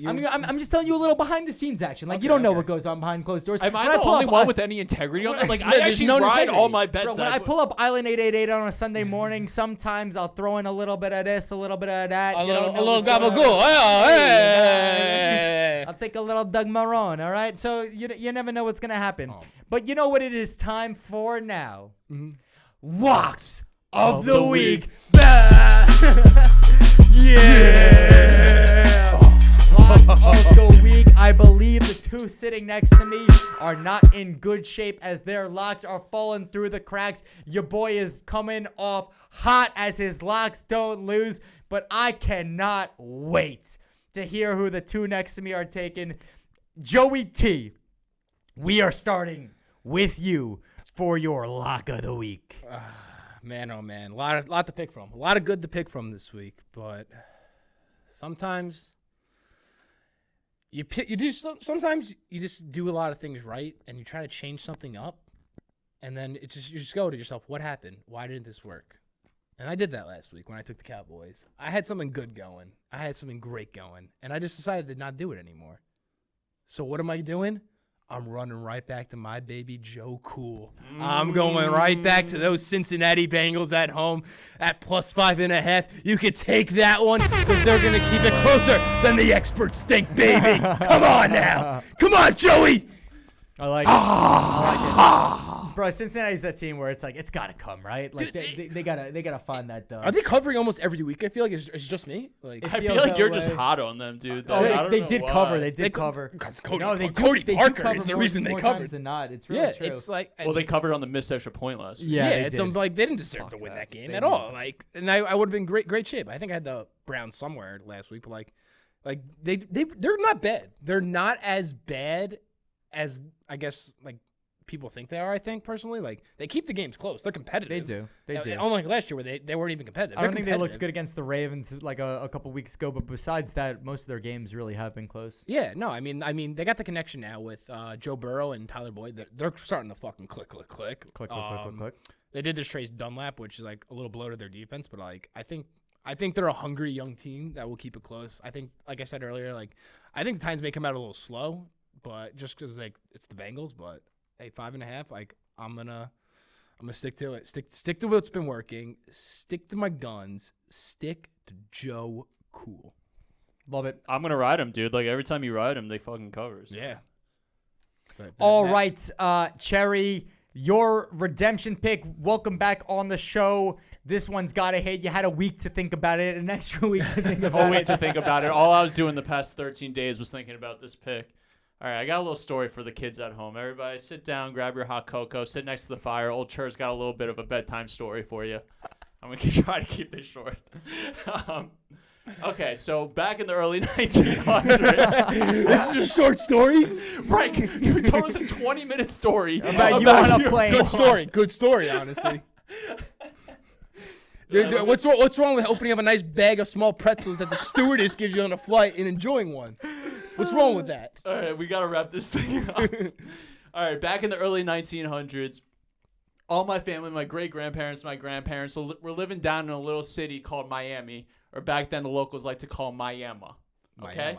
I'm just telling you a little behind-the-scenes action. Like, you don't know what goes on behind closed doors. Am I the only one with any integrity on that? Like, I actually ride all my bets. Bro, when I pull up Island 888 on a Sunday morning, sometimes I'll throw in a little bit of this, a little bit of that. A little gabagool. I'll take a little Doug Marrone, all right? So you never know what's going to happen. But you know what it is time for now? Locks of the week. Yeah! Locks of the week. I believe the 2 sitting next to me are not in good shape as their locks are falling through the cracks. Your boy is coming off hot as his locks don't lose, but I cannot wait to hear who the 2 next to me are taking. Joey T, we are starting with you for your lock of the week. Man, oh man, a lot to pick from. A lot of good to pick from this week, but sometimes sometimes you just do a lot of things right and you try to change something up, and then you just go to yourself, what happened? Why didn't this work? And I did that last week when I took the Cowboys. I had something good going. I had something great going. And I just decided to not do it anymore. So what am I doing? I'm running right back to my baby Joe Cool. I'm going right back to those Cincinnati Bengals at home at +5.5. You could take that one because they're going to keep it closer than the experts think, baby. Come on now. Come on, Joey. I like it. Bro, Cincinnati's that team where it's like it's gotta come, right? Like they gotta find that. Are they covering almost every week? I feel like it's just me. Like I feel like you're just hot on them, dude. They did cover. They did cover. Because Cody Parker is the reason they covered. Than not. It's really true. It's like they covered on the missed extra point last week. Yeah, it's like they didn't deserve to win that game at all. Like, and I would have been great shape. I think I had the Browns somewhere last week, but like they're not bad. They're not as bad as I guess like people think they are. I think personally, like they keep the games close. They're competitive. They do. Unlike last year where they weren't even competitive. I don't think they looked good against the Ravens like a couple weeks ago, but besides that, most of their games really have been close. Yeah, no, I mean they got the connection now with Joe Burrow and Tyler Boyd. They're starting to fucking click. They did this Trace Dunlap, which is like a little blow to their defense, but like I think they're a hungry young team that will keep it close. I think, like I said earlier, like I think the Titans may come out a little slow, but just because like it's the Bengals, but. Hey, 5.5. Like I'm gonna I'm gonna stick to it. Stick to what's been working. Stick to my guns. Stick to Joe Cool. Love it. I'm gonna ride him, dude. Like every time you ride him, they fucking covers. Yeah. All right, Cherry, your redemption pick. Welcome back on the show. This one's got to hit. You had a week to think about it, an extra week to think about it. A week to think about it. All I was doing the past 13 days was thinking about this pick. All right, I got a little story for the kids at home. Everybody sit down, grab your hot cocoa, sit next to the fire. Old Chur's got a little bit of a bedtime story for you. I'm going to try to keep this short. Okay, so back in the early 1900s. This is a short story? Frank, you told us a 20-minute story. About you on a plane. Good story, honestly. Dude, what's wrong with opening up a nice bag of small pretzels that the stewardess gives you on a flight and enjoying one? What's wrong with that? All right, we got to wrap this thing up. All right, back in the early 1900s, all my family, my great-grandparents, my grandparents were living down in a little city called Miami, or back then the locals like to call Miami. Okay? Miami.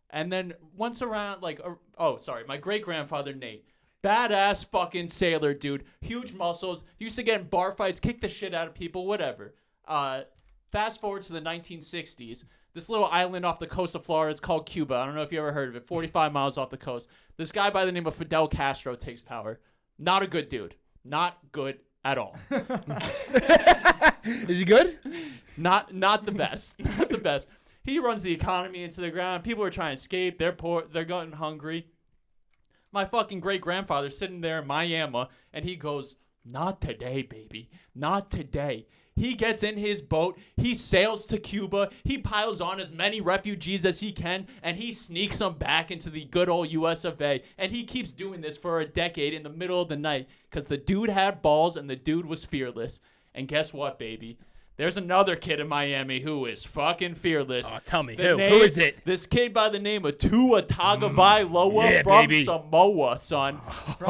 And then once around, my great-grandfather, Nate, badass fucking sailor, dude. Huge muscles. Used to get in bar fights, kick the shit out of people, whatever. Fast forward to the 1960s. This little island off the coast of Florida is called Cuba. I don't know if you ever heard of it. 45 miles off the coast. This guy by the name of Fidel Castro takes power. Not a good dude. Not good at all. Is he good? Not the best. Not the best. He runs the economy into the ground. People are trying to escape. They're poor. They're getting hungry. My fucking great-grandfather sitting there in Miami, and he goes, "Not today, baby. Not today." He gets in his boat. He sails to Cuba. He piles on as many refugees as he can, and he sneaks them back into the good old US of A. And he keeps doing this for a decade in the middle of the night because the dude had balls and the dude was fearless. And guess what, baby? There's another kid in Miami who is fucking fearless. Oh, tell me, who is it? This kid by the name of Tua Tagovailoa from baby. Samoa, son.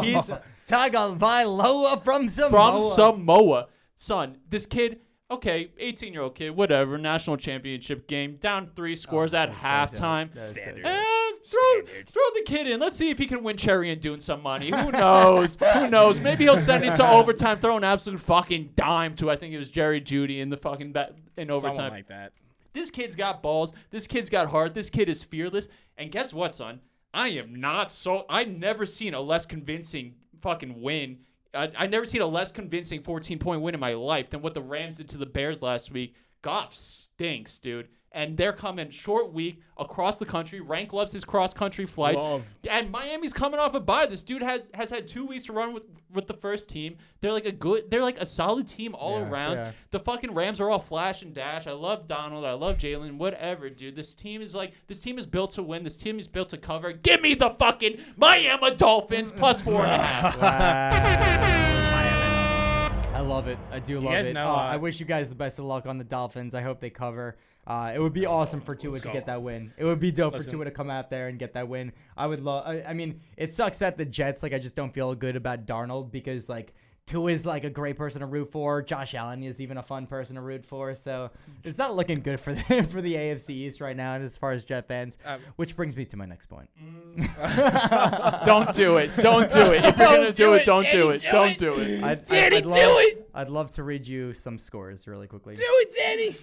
He's Tagovailoa from Samoa. from Samoa. Son, this kid, okay, 18-year-old kid, whatever, national championship game, down 3 scores at halftime. Standard. Throw the kid in. Let's see if he can win Cherry and Doon some money. Who knows? Who knows? Maybe he'll send it to overtime, throw an absolute fucking dime to, I think it was Jerry Jeudy in the fucking in overtime. Someone like that. This kid's got balls. This kid's got heart. This kid is fearless. And guess what, son? I've never seen a less convincing fucking win. I've never seen a less convincing 14-point win in my life than what the Rams did to the Bears last week. Goff stinks, dude. And they're coming short week across the country. Rank loves his cross-country flights. And Miami's coming off a bye. This dude has had 2 weeks to run with the first team. They're like a solid team all around. Yeah. The fucking Rams are all flash and dash. I love Donald. I love Jalen. Whatever, dude. This team is built to win. This team is built to cover. Give me the fucking Miami Dolphins plus 4.5. I love it. I do love guys it. know, I wish you guys the best of luck on the Dolphins. I hope they cover. It would be awesome for Tua to get that win. It would be dope for Tua to come out there and get that win. I would love. I mean, it sucks that the Jets. I just don't feel good about Darnold because Tua is a great person to root for. Josh Allen is even a fun person to root for. So it's not looking good for the AFC East right now as far as Jet fans. Which brings me to my next point. Don't do it. Don't do it. If you're gonna do it, don't do it. Don't do it. I'd love to read you some scores really quickly. Do it, Danny.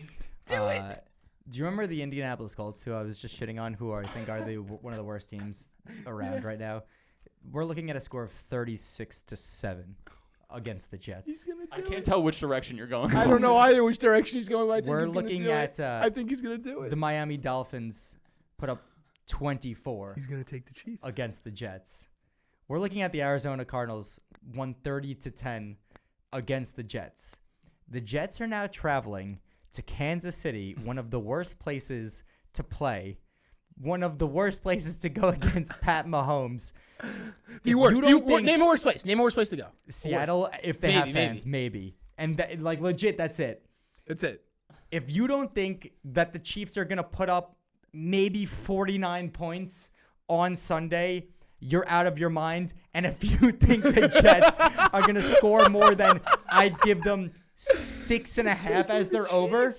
Do it. Do you remember the Indianapolis Colts, who I was just shitting on, who I think are one of the worst teams around right now? We're looking at a score of 36-7 against the Jets. I can't tell which direction you're going. I don't know either which direction he's going. I think We're looking at. I think he's gonna do it. The Miami Dolphins put up 24. He's gonna take the Chiefs against the Jets. We're looking at the Arizona Cardinals, 130-10 against the Jets. The Jets are now traveling to Kansas City, one of the worst places to play, one of the worst places to go against Pat Mahomes. Name a worse place. Name a worse place to go. Seattle, if they have fans, maybe. And legit, that's it. That's it. If you don't think that the Chiefs are going to put up maybe 49 points on Sunday, you're out of your mind. And if you think the Jets are going to score more than I'd give them 6.5 as they're over,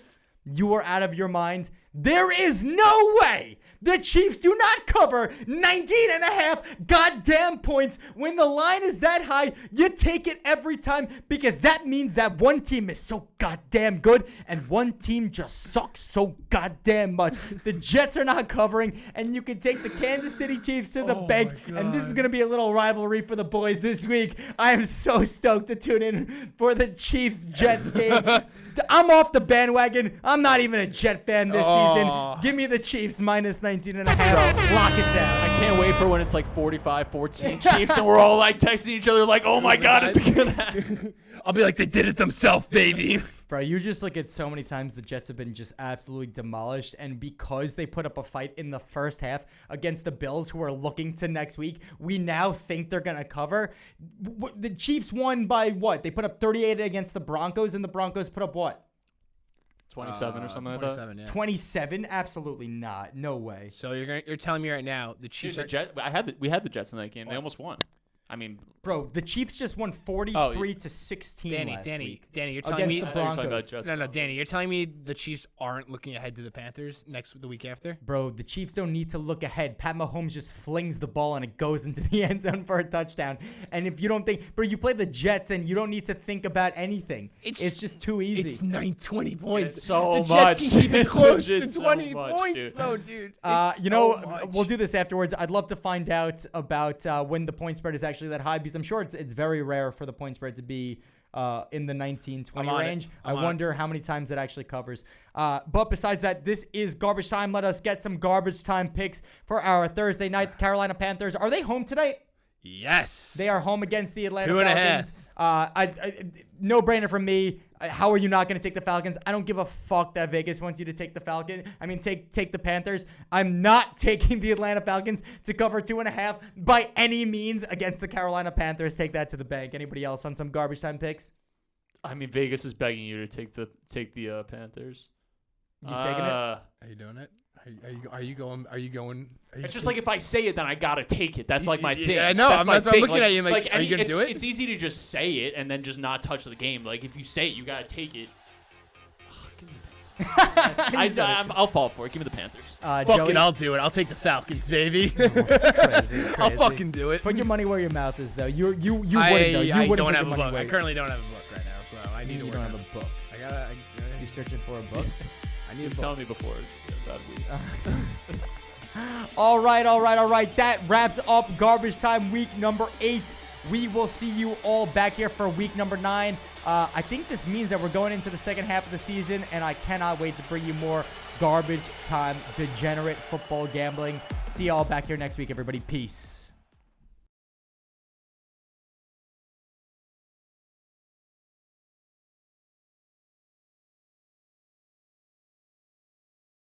you are out of your mind. There is no way The Chiefs do not cover 19.5 goddamn points. When the line is that high, you take it every time because that means that one team is so goddamn good and one team just sucks so goddamn much. The Jets are not covering, and you can take the Kansas City Chiefs to the bank, and this is going to be a little rivalry for the boys this week. I am so stoked to tune in for the Chiefs-Jets game. I'm off the bandwagon. I'm not even a Jet fan this season. Give me the Chiefs minus 19.5. Lock it down. I can't wait for when it's like 45-14 Chiefs and we're all like texting each other like, oh my God, is it gonna happen? I'll be like, they did it themselves, baby. Bro, you just look at so many times the Jets have been just absolutely demolished, and because they put up a fight in the first half against the Bills, who are looking to next week, we now think they're going to cover. The Chiefs won by what? They put up 38 against the Broncos, and the Broncos put up what? 27 or something like that? 27, yeah. 27? Absolutely not. No way. So you're telling me right now the Chiefs we had the Jets in that game. They almost won. I mean, bro, the Chiefs just won 43-16 last week. Danny, you're telling me the Broncos. No, Danny, you're telling me the Chiefs aren't looking ahead to the Panthers the week after? Bro, the Chiefs don't need to look ahead. Pat Mahomes just flings the ball and it goes into the end zone for a touchdown. And if you don't think, bro, you play the Jets and you don't need to think about anything. It's just too easy. It's 20 points. It's so the much. Jets can keep it close to So 20 much, points, dude. though, dude. We'll do this afterwards. I'd love to find out about when the point spread is actually that high, because I'm sure it's very rare for the point spread to be in the 19-20 range. I wonder how many times it actually covers. But besides that, this is Garbage Time. Let us get some Garbage Time picks for our Thursday night. The Carolina Panthers, are they home tonight? Yes. They are home against the Atlanta 2.5. Falcons. No brainer from me. How are you not going to take the Falcons? I don't give a fuck that Vegas wants you to take the take the Panthers. I'm not taking the Atlanta Falcons to cover 2.5 by any means against the Carolina Panthers. Take that to the bank. Anybody else on some Garbage Time picks? I mean, Vegas is begging you to take the Panthers. You taking it? Are you doing it? Are you going? It's just like if I say it, then I gotta take it. That's like my thing. Yeah, I know. That's I'm looking at you like, are you gonna do it? It's easy to just say it and then just not touch the game. Like if you say it, you gotta take it. Give me the I'll fall for it. Give me the Panthers. Fuck it, I'll do it. I'll take the Falcons, baby. Crazy. I'll fucking do it. Put your money where your mouth is, though. You wouldn't, though. I wouldn't don't put have your a money book. where I currently don't have a book right now, so I need to you work don't on have it. a book. You're searching for a book? I need He a was book. telling me before it's a bad week. All right. That wraps up Garbage Time week number 8. We will see you all back here for week number 9. I think this means that we're going into the second half of the season, and I cannot wait to bring you more Garbage Time degenerate football gambling. See y'all back here next week, everybody. Peace.